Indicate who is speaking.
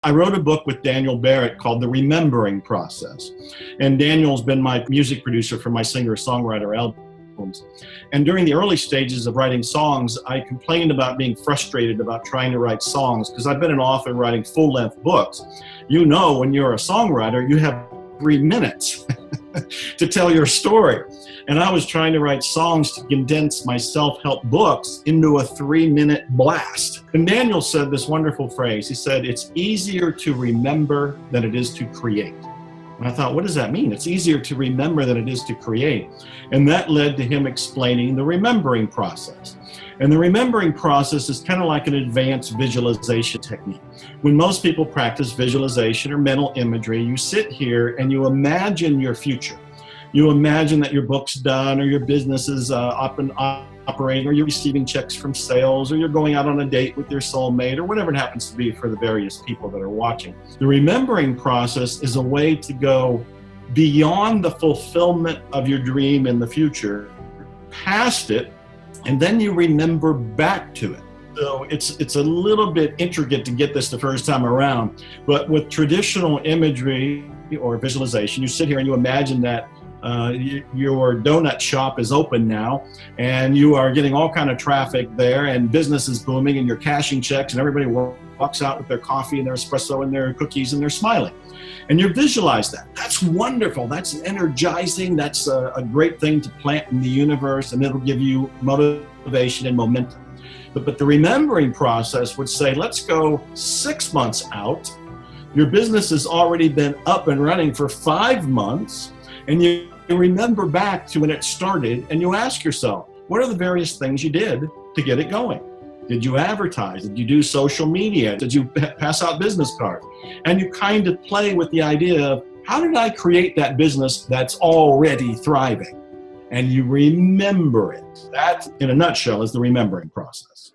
Speaker 1: I wrote a book with Daniel Barrett called The Remembering Process. And Daniel's been my music producer for my singer-songwriter albums. And during the early stages of writing songs, I complained about being frustrated about trying to write songs because I've been an author writing full-length books. You know, when you're a songwriter, you have 3 minutes to tell your story. And I was trying to write songs to condense my self-help books into a 3-minute blast. And Daniel said this wonderful phrase. He said, "It's easier to remember than it is to create." And I thought, what does that mean? It's easier to remember than it is to create. And that led to him explaining the remembering process. And the remembering process is kind of like an advanced visualization technique. When most people practice visualization or mental imagery, you sit here and you imagine your future. You imagine that your book's done, or your business is up and operating, or you're receiving checks from sales, or you're going out on a date with your soulmate, or whatever it happens to be for the various people that are watching. The remembering process is a way to go beyond the fulfillment of your dream in the future, past it, and then you remember back to it. So it's a little bit intricate to get this the first time around, but with traditional imagery or visualization, you sit here and you imagine that your donut shop is open now, and you are getting all kind of traffic there, and business is booming, and you're cashing checks, and everybody walks out with their coffee and their espresso and their cookies, and they're smiling. And you visualize that. That's wonderful. That's energizing. That's a great thing to plant in the universe, and it'll give you motivation and momentum. But the remembering process would say, let's go 6 months out. Your business has already been up and running for 5 months, and you remember back to when it started, and you ask yourself, what are the various things you did to get it going? Did you advertise? Did you do social media? Did you pass out business cards? And you kind of play with the idea of, how did I create that business that's already thriving? And you remember it. That, in a nutshell, is the remembering process.